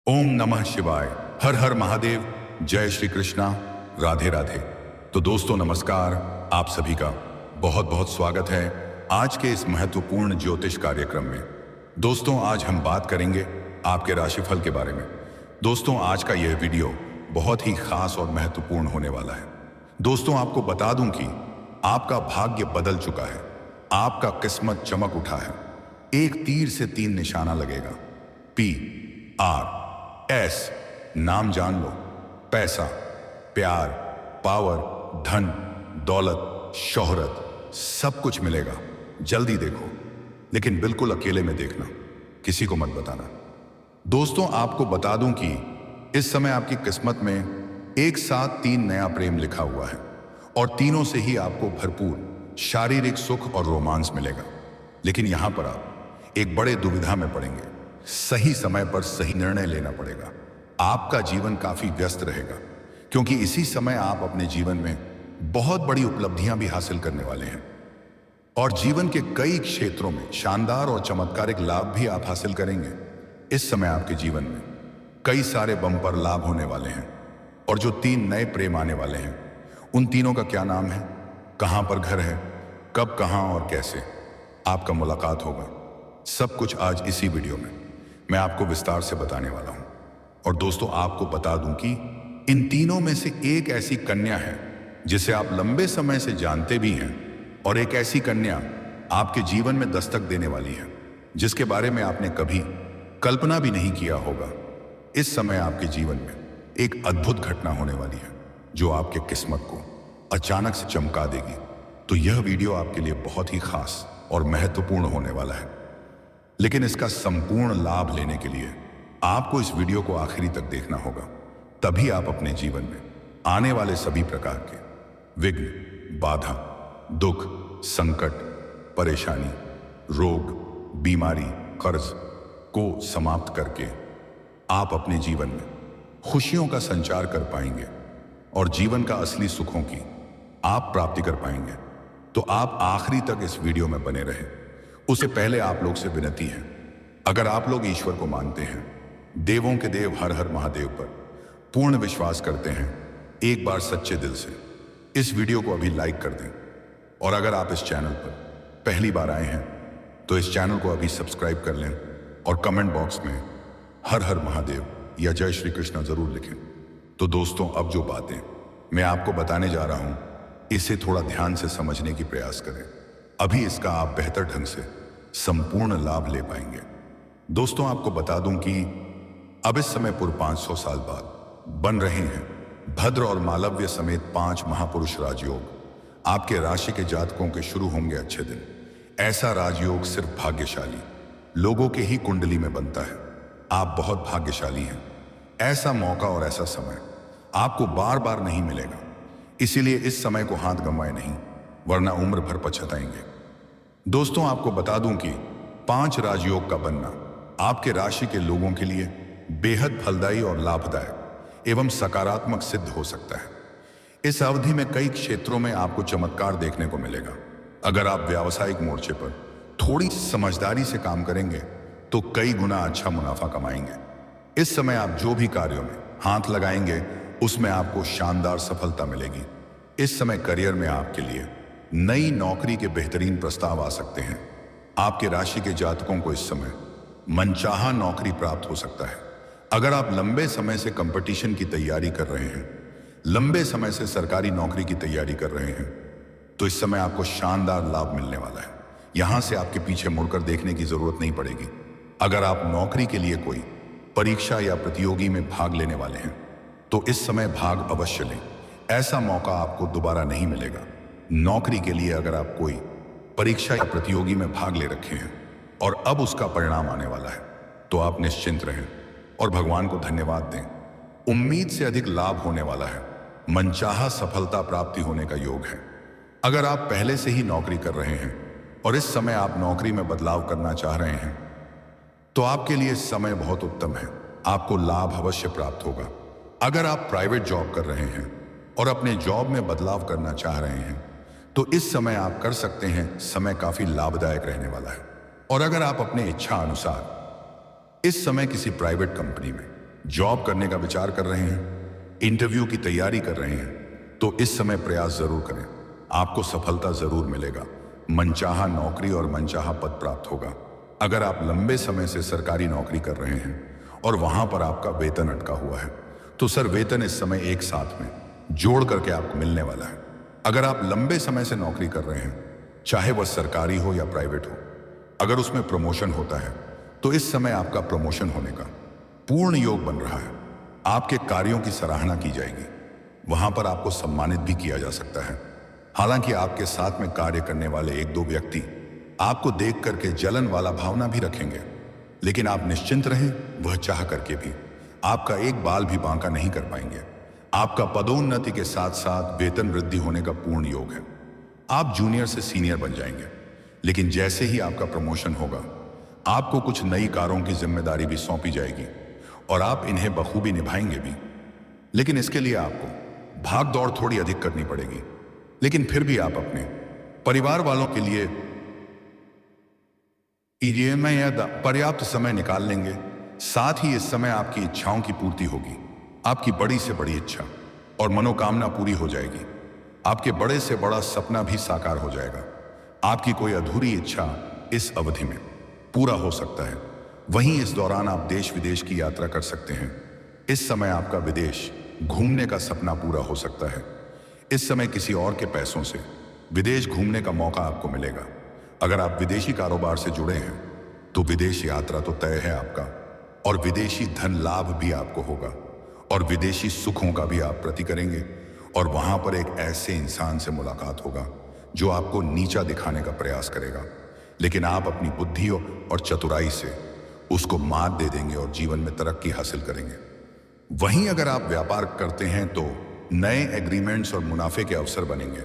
ओम नमः शिवाय। हर हर महादेव। जय श्री कृष्णा। राधे राधे। तो दोस्तों नमस्कार। आप सभी का बहुत बहुत स्वागत है आज के इस महत्वपूर्ण ज्योतिष कार्यक्रम में। दोस्तों आज हम बात करेंगे आपके राशिफल के बारे में। दोस्तों आज का यह वीडियो बहुत ही खास और महत्वपूर्ण होने वाला है। दोस्तों आपको बता दूं कि आपका भाग्य बदल चुका है, आपका किस्मत चमक उठा है। एक तीर से 3 निशाना लगेगा। PRS नाम जान लो। पैसा, प्यार, पावर, धन, दौलत, शोहरत, सब कुछ मिलेगा। जल्दी देखो, लेकिन बिल्कुल अकेले में देखना, किसी को मत बताना। दोस्तों आपको बता दूं कि इस समय आपकी किस्मत में एक साथ 3 नया प्रेम लिखा हुआ है और तीनों से ही आपको भरपूर शारीरिक सुख और रोमांस मिलेगा। लेकिन यहां पर आप एक बड़े दुविधा में पड़ेंगे। सही समय पर सही निर्णय लेना पड़ेगा। आपका जीवन काफी व्यस्त रहेगा क्योंकि इसी समय आप अपने जीवन में बहुत बड़ी उपलब्धियां भी हासिल करने वाले हैं और जीवन के कई क्षेत्रों में शानदार और चमत्कारिक लाभ भी आप हासिल करेंगे। इस समय आपके जीवन में कई सारे बम्पर लाभ होने वाले हैं और जो 3 नए प्रेम आने वाले हैं उन तीनों का क्या नाम है, कहां पर घर है, कब, कहां और कैसे आपका मुलाकात होगा, सब कुछ आज इसी वीडियो में मैं आपको विस्तार से बताने वाला हूं। और दोस्तों आपको बता दूं कि इन तीनों में से एक ऐसी कन्या है जिसे आप लंबे समय से जानते भी हैं और एक ऐसी कन्या आपके जीवन में दस्तक देने वाली है जिसके बारे में आपने कभी कल्पना भी नहीं किया होगा। इस समय आपके जीवन में एक अद्भुत घटना होने वाली है जो आपके किस्मत को अचानक से चमका देगी। तो यह वीडियो आपके लिए बहुत ही खास और महत्वपूर्ण होने वाला है, लेकिन इसका संपूर्ण लाभ लेने के लिए आपको इस वीडियो को आखिरी तक देखना होगा। तभी आप अपने जीवन में आने वाले सभी प्रकार के विघ्न, बाधा, दुख, संकट, परेशानी, रोग, बीमारी, कर्ज को समाप्त करके आप अपने जीवन में खुशियों का संचार कर पाएंगे और जीवन का असली सुखों की आप प्राप्ति कर पाएंगे। तो आप आखिरी तक इस वीडियो में बने रहें। उससे पहले आप लोग से विनती है, अगर आप लोग ईश्वर को मानते हैं, देवों के देव हर हर महादेव पर पूर्ण विश्वास करते हैं, एक बार सच्चे दिल से इस वीडियो को अभी लाइक कर दें। और अगर आप इस चैनल पर पहली बार आए हैं तो इस चैनल को अभी सब्सक्राइब कर लें और कमेंट बॉक्स में हर हर महादेव या जय श्री कृष्ण जरूर लिखें। तो दोस्तों अब जो बातें मैं आपको बताने जा रहा हूं इसे थोड़ा ध्यान से समझने की प्रयास करें, अभी इसका आप बेहतर ढंग से संपूर्ण लाभ ले पाएंगे। दोस्तों आपको बता दूं कि अब इस समय पूर्व 500 साल बाद बन रहे हैं भद्र और मालव्य समेत 5 महापुरुष राजयोग। आपके राशि के जातकों के शुरू होंगे अच्छे दिन। ऐसा राजयोग सिर्फ भाग्यशाली लोगों के ही कुंडली में बनता है। आप बहुत भाग्यशाली हैं। ऐसा मौका और ऐसा समय आपको बार बार नहीं मिलेगा, इसीलिए इस समय को हाथ गंवाए नहीं, वरना उम्र भर पछताएंगे। दोस्तों आपको बता दूं कि 5 राजयोग का बनना आपके राशि के लोगों के लिए बेहद फलदायी और लाभदायक एवं सकारात्मक सिद्ध हो सकता है। इस अवधि में कई क्षेत्रों में आपको चमत्कार देखने को मिलेगा। अगर आप व्यावसायिक मोर्चे पर थोड़ी समझदारी से काम करेंगे तो कई गुना अच्छा मुनाफा कमाएंगे। इस समय आप जो भी कार्यों में हाथ लगाएंगे उसमें आपको शानदार सफलता मिलेगी। इस समय करियर में आपके लिए नई नौकरी के बेहतरीन प्रस्ताव आ सकते हैं। आपके राशि के जातकों को इस समय मनचाहा नौकरी प्राप्त हो सकता है। अगर आप लंबे समय से कंपटीशन की तैयारी कर रहे हैं, लंबे समय से सरकारी नौकरी की तैयारी कर रहे हैं, तो इस समय आपको शानदार लाभ मिलने वाला है। यहां से आपके पीछे मुड़कर देखने की जरूरत नहीं पड़ेगी। अगर आप नौकरी के लिए कोई परीक्षा या प्रतियोगी में भाग लेने वाले हैं तो इस समय भाग अवश्य लें। ऐसा मौका आपको दोबारा नहीं मिलेगा। नौकरी के लिए अगर आप कोई परीक्षा या प्रतियोगी में भाग ले रखे हैं और अब उसका परिणाम आने वाला है तो आप निश्चिंत रहें और भगवान को धन्यवाद दें। उम्मीद से अधिक लाभ होने वाला है। मनचाहा सफलता प्राप्ति होने का योग है। अगर आप पहले से ही नौकरी कर रहे हैं और इस समय आप नौकरी में बदलाव करना चाह रहे हैं तो आपके लिए समय बहुत उत्तम है। आपको लाभ अवश्य प्राप्त होगा। अगर आप प्राइवेट जॉब कर रहे हैं और अपने जॉब में बदलाव करना चाह रहे हैं तो इस समय आप कर सकते हैं। समय काफी लाभदायक रहने वाला है। और अगर आप अपने इच्छा अनुसार इस समय किसी प्राइवेट कंपनी में जॉब करने का विचार कर रहे हैं, इंटरव्यू की तैयारी कर रहे हैं, तो इस समय प्रयास जरूर करें। आपको सफलता जरूर मिलेगा। मनचाहा नौकरी और मनचाहा पद प्राप्त होगा। अगर आप लंबे समय से सरकारी नौकरी कर रहे हैं और वहां पर आपका वेतन अटका हुआ है, तो सर वेतन इस समय एक साथ में जोड़ करके आपको मिलने वाला है। अगर आप लंबे समय से नौकरी कर रहे हैं, चाहे वह सरकारी हो या प्राइवेट हो, अगर उसमें प्रमोशन होता है तो इस समय आपका प्रमोशन होने का पूर्ण योग बन रहा है। आपके कार्यों की सराहना की जाएगी। वहां पर आपको सम्मानित भी किया जा सकता है। हालांकि आपके साथ में कार्य करने वाले एक दो व्यक्ति आपको देख करके जलन वाला भावना भी रखेंगे, लेकिन आप निश्चिंत रहें, वह चाह करके भी आपका एक बाल भी बांका नहीं कर पाएंगे। आपका पदोन्नति के साथ साथ वेतन वृद्धि होने का पूर्ण योग है। आप जूनियर से सीनियर बन जाएंगे, लेकिन जैसे ही आपका प्रमोशन होगा, आपको कुछ नई कारों की जिम्मेदारी भी सौंपी जाएगी और आप इन्हें बखूबी निभाएंगे भी। लेकिन इसके लिए आपको भाग दौड़ थोड़ी अधिक करनी पड़ेगी, लेकिन फिर भी आप अपने परिवार वालों के लिए ईएमआई या पर्याप्त समय निकाल लेंगे। साथ ही इस समय आपकी इच्छाओं की पूर्ति होगी। आपकी बड़ी से बड़ी इच्छा और मनोकामना पूरी हो जाएगी। आपके बड़े से बड़ा सपना भी साकार हो जाएगा। आपकी कोई अधूरी इच्छा इस अवधि में पूरा हो सकता है। वहीं इस दौरान आप देश विदेश की यात्रा कर सकते हैं। इस समय आपका विदेश घूमने का सपना पूरा हो सकता है। इस समय किसी और के पैसों से विदेश घूमने का मौका आपको मिलेगा। अगर आप विदेशी कारोबार से जुड़े हैं तो विदेश यात्रा तो तय है आपका, और विदेशी धन लाभ भी आपको होगा, और विदेशी सुखों का भी आप प्रति करेंगे। और वहां पर एक ऐसे इंसान से मुलाकात होगा जो आपको नीचा दिखाने का प्रयास करेगा, लेकिन आप अपनी बुद्धि और चतुराई से उसको मात दे देंगे और जीवन में तरक्की हासिल करेंगे। वहीं अगर आप व्यापार करते हैं तो नए एग्रीमेंट्स और मुनाफे के अवसर बनेंगे।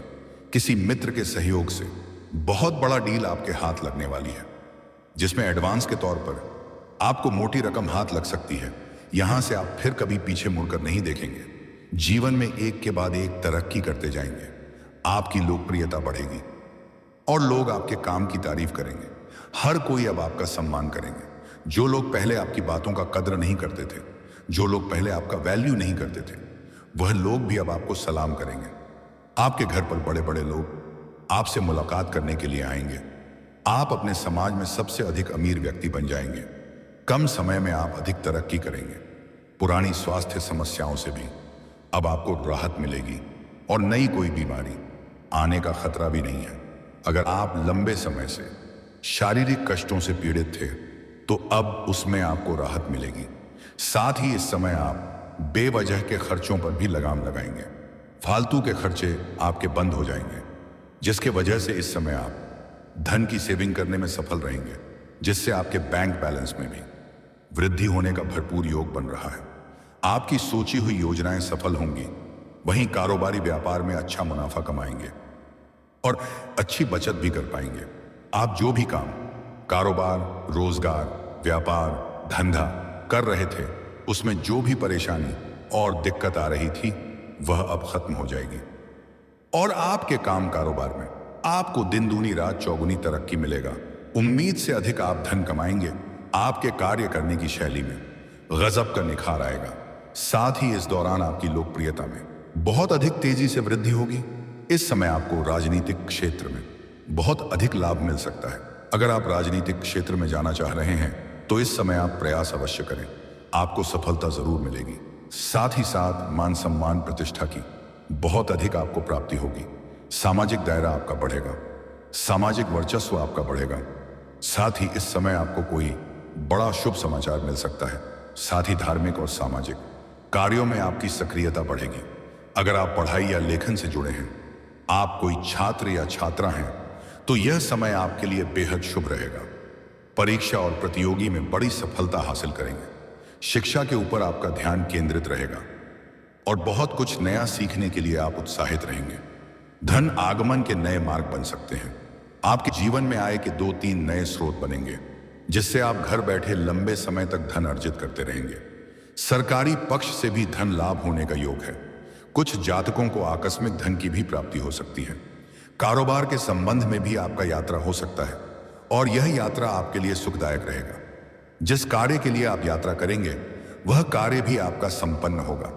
किसी मित्र के सहयोग से बहुत बड़ा डील आपके हाथ लगने वाली है, जिसमें एडवांस के तौर पर आपको मोटी रकम हाथ लग सकती है। यहां से आप फिर कभी पीछे मुड़कर नहीं देखेंगे। जीवन में एक के बाद एक तरक्की करते जाएंगे। आपकी लोकप्रियता बढ़ेगी और लोग आपके काम की तारीफ करेंगे। हर कोई अब आपका सम्मान करेंगे। जो लोग पहले आपकी बातों का कद्र नहीं करते थे, जो लोग पहले आपका वैल्यू नहीं करते थे, वह लोग भी अब आपको सलाम करेंगे। आपके घर पर बड़े बड़े लोग आपसे मुलाकात करने के लिए आएंगे। आप अपने समाज में सबसे अधिक अमीर व्यक्ति बन जाएंगे। कम समय में आप अधिक तरक्की करेंगे। पुरानी स्वास्थ्य समस्याओं से भी अब आपको राहत मिलेगी और नई कोई बीमारी आने का खतरा भी नहीं है। अगर आप लंबे समय से शारीरिक कष्टों से पीड़ित थे तो अब उसमें आपको राहत मिलेगी। साथ ही इस समय आप बेवजह के खर्चों पर भी लगाम लगाएंगे। फालतू के खर्चे आपके बंद हो जाएंगे, जिसके वजह से इस समय आप धन की सेविंग करने में सफल रहेंगे, जिससे आपके बैंक बैलेंस में भी वृद्धि होने का भरपूर योग बन रहा है। आपकी सोची हुई योजनाएं सफल होंगी। वहीं कारोबारी व्यापार में अच्छा मुनाफा कमाएंगे और अच्छी बचत भी कर पाएंगे। आप जो भी काम, कारोबार, रोजगार, व्यापार, धंधा कर रहे थे, उसमें जो भी परेशानी और दिक्कत आ रही थी, वह अब खत्म हो जाएगी और आपके काम कारोबार में आपको दिन दूनी रात चौगुनी तरक्की मिलेगा। उम्मीद से अधिक आप धन कमाएंगे। आपके कार्य करने की शैली में गजब का निखार आएगा। साथ ही इस दौरान आपकी लोकप्रियता में बहुत अधिक तेजी से वृद्धि होगी। इस समय आपको राजनीतिक क्षेत्र में बहुत अधिक लाभ मिल सकता है। अगर आप राजनीतिक क्षेत्र में जाना चाह रहे हैं तो इस समय आप प्रयास अवश्य करें। आपको सफलता जरूर मिलेगी। साथ ही साथ मान सम्मान प्रतिष्ठा की बहुत अधिक आपको प्राप्ति होगी। सामाजिक दायरा आपका बढ़ेगा, सामाजिक वर्चस्व आपका बढ़ेगा। साथ ही इस समय आपको कोई बड़ा शुभ समाचार मिल सकता है। साथ ही धार्मिक और सामाजिक कार्यों में आपकी सक्रियता बढ़ेगी। अगर आप पढ़ाई या लेखन से जुड़े हैं, आप कोई छात्र या छात्रा हैं, तो यह समय आपके लिए बेहद शुभ रहेगा। परीक्षा और प्रतियोगी में बड़ी सफलता हासिल करेंगे। शिक्षा के ऊपर आपका ध्यान केंद्रित रहेगा और बहुत कुछ नया सीखने के लिए आप उत्साहित रहेंगे। धन आगमन के नए मार्ग बन सकते हैं। आपके जीवन में आय के 2-3 नए स्रोत बनेंगे, जिससे आप घर बैठे लंबे समय तक धन अर्जित करते रहेंगे। सरकारी पक्ष से भी धन लाभ होने का योग है। कुछ जातकों को आकस्मिक धन की भी प्राप्ति हो सकती है। कारोबार के संबंध में भी आपका यात्रा हो सकता है और यह यात्रा आपके लिए सुखदायक रहेगा। जिस कार्य के लिए आप यात्रा करेंगे वह कार्य भी आपका संपन्न होगा।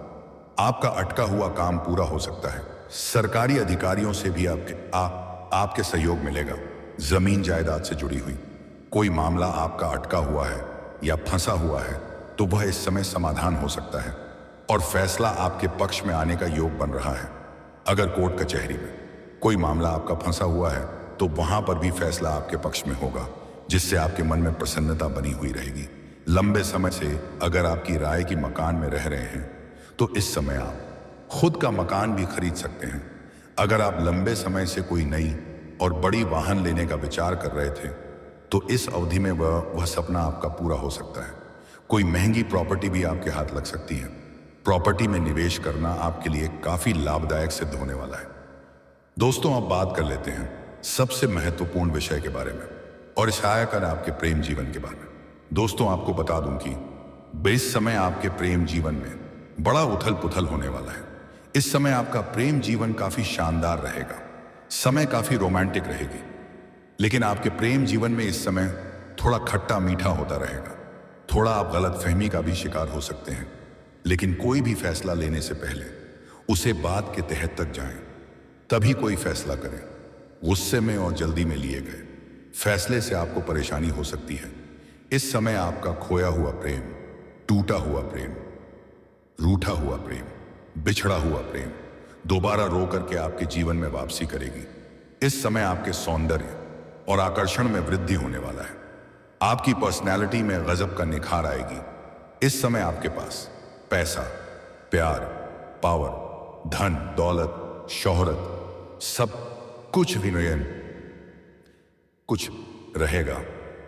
आपका अटका हुआ काम पूरा हो सकता है। सरकारी अधिकारियों से भी आपके सहयोग मिलेगा। जमीन जायदाद से जुड़ी हुई कोई मामला आपका अटका हुआ है या फंसा हुआ है तो वह इस समय समाधान हो सकता है और फैसला आपके पक्ष में आने का योग बन रहा है। अगर कोर्ट कचहरी में कोई मामला आपका फंसा हुआ है तो वहां पर भी फैसला आपके पक्ष में होगा, जिससे आपके मन में प्रसन्नता बनी हुई रहेगी। लंबे समय से अगर आपकी राय की मकान में रह रहे हैं तो इस समय आप खुद का मकान भी खरीद सकते हैं। अगर आप लंबे समय से कोई नई और बड़ी वाहन लेने का विचार कर रहे थे तो इस अवधि में वह सपना आपका पूरा हो सकता है। कोई महंगी प्रॉपर्टी भी आपके हाथ लग सकती है। प्रॉपर्टी में निवेश करना आपके लिए काफी लाभदायक सिद्ध होने वाला है। दोस्तों, अब बात कर लेते हैं सबसे महत्वपूर्ण विषय के बारे में और इशायकर आपके प्रेम जीवन के बारे में। दोस्तों, आपको बता दूं कि इस समय आपके प्रेम जीवन में बड़ा उथल पुथल होने वाला है। इस समय आपका प्रेम जीवन काफी शानदार रहेगा। समय काफी रोमांटिक रहेगी, लेकिन आपके प्रेम जीवन में इस समय थोड़ा खट्टा मीठा होता रहेगा। थोड़ा आप गलतफहमी का भी शिकार हो सकते हैं, लेकिन कोई भी फैसला लेने से पहले उसे बात के तहत तक जाएं, तभी कोई फैसला करें। गुस्से में और जल्दी में लिए गए फैसले से आपको परेशानी हो सकती है। इस समय आपका खोया हुआ प्रेम, टूटा हुआ प्रेम, रूठा हुआ प्रेम, बिछड़ा हुआ प्रेम दोबारा रो करके आपके जीवन में वापसी करेगी। इस समय आपके सौंदर्य और आकर्षण में वृद्धि होने वाला है। आपकी पर्सनैलिटी में गजब का निखार आएगी। इस समय आपके पास पैसा, प्यार, पावर, धन, दौलत, शोहरत, सब कुछ विनयन कुछ रहेगा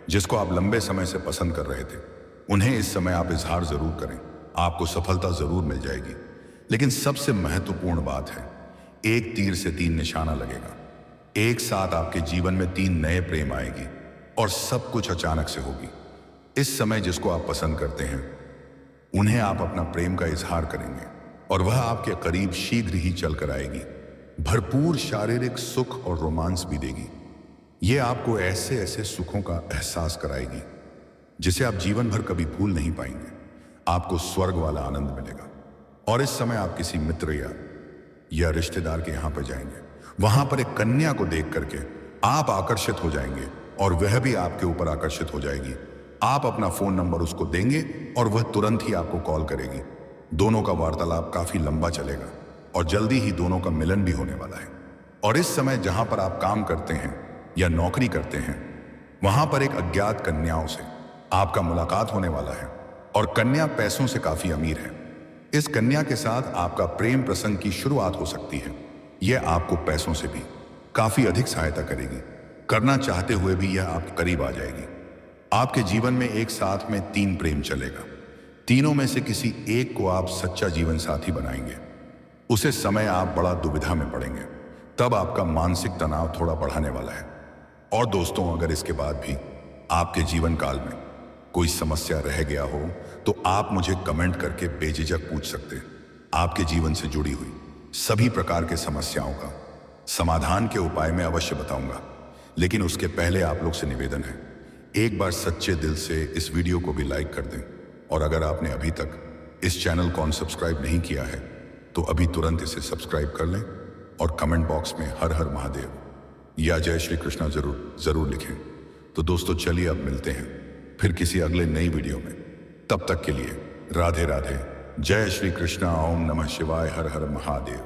जिसको आप लंबे समय से पसंद कर रहे थे। उन्हें इस समय आप इजहार जरूर करें, आपको सफलता जरूर मिल जाएगी। लेकिन सबसे महत्वपूर्ण बात है, एक तीर से 3 निशाना लगेगा। एक साथ आपके जीवन में 3 नए प्रेम आएगी और सब कुछ अचानक से होगी। इस समय जिसको आप पसंद करते हैं उन्हें आप अपना प्रेम का इजहार करेंगे और वह आपके करीब शीघ्र ही चलकर आएगी। भरपूर शारीरिक सुख और रोमांस भी देगी। यह आपको ऐसे ऐसे सुखों का एहसास कराएगी जिसे आप जीवन भर कभी भूल नहीं पाएंगे। आपको स्वर्ग वाला आनंद मिलेगा। और इस समय आप किसी मित्र या रिश्तेदार के यहां पर जाएंगे। वहां पर एक कन्या को देख करके आप आकर्षित हो जाएंगे और वह भी आपके ऊपर आकर्षित हो जाएगी। आप अपना फोन नंबर उसको देंगे और वह तुरंत ही आपको कॉल करेगी। दोनों का वार्तालाप काफी लंबा चलेगा और जल्दी ही दोनों का मिलन भी होने वाला है। और इस समय जहां पर आप काम करते हैं या नौकरी करते हैं वहां पर एक अज्ञात कन्याओं से आपका मुलाकात होने वाला है और कन्या पैसों से काफी अमीर है। इस कन्या के साथ आपका प्रेम प्रसंग की शुरुआत हो सकती है। यह आपको पैसों से भी काफी अधिक सहायता करेगी। करना चाहते हुए भी यह आपके करीब आ जाएगी। आपके जीवन में एक साथ में 3 प्रेम चलेगा। तीनों में से किसी एक को आप सच्चा जीवन साथी बनाएंगे। उसे समय आप बड़ा दुविधा में पड़ेंगे। तब आपका मानसिक तनाव थोड़ा बढ़ाने वाला है। और दोस्तों, अगर इसके बाद भी आपके जीवन काल में कोई समस्या रह गया हो तो आप मुझे कमेंट करके बेझिझक पूछ सकते हैं। आपके जीवन से जुड़ी हुई सभी प्रकार के समस्याओं का समाधान के उपाय मैं अवश्य बताऊंगा। लेकिन उसके पहले आप लोग से निवेदन है, एक बार सच्चे दिल से इस वीडियो को भी लाइक कर दें। और अगर आपने अभी तक इस चैनल को अनसब्सक्राइब नहीं किया है तो अभी तुरंत इसे सब्सक्राइब कर लें और कमेंट बॉक्स में हर हर महादेव या जय श्री कृष्णा जरूर लिखें। तो दोस्तों, चलिए अब मिलते हैं फिर किसी अगले नई वीडियो में। तब तक के लिए राधे राधे, जय श्री कृष्णा, ओम नमः शिवाय, हर हर महादेव।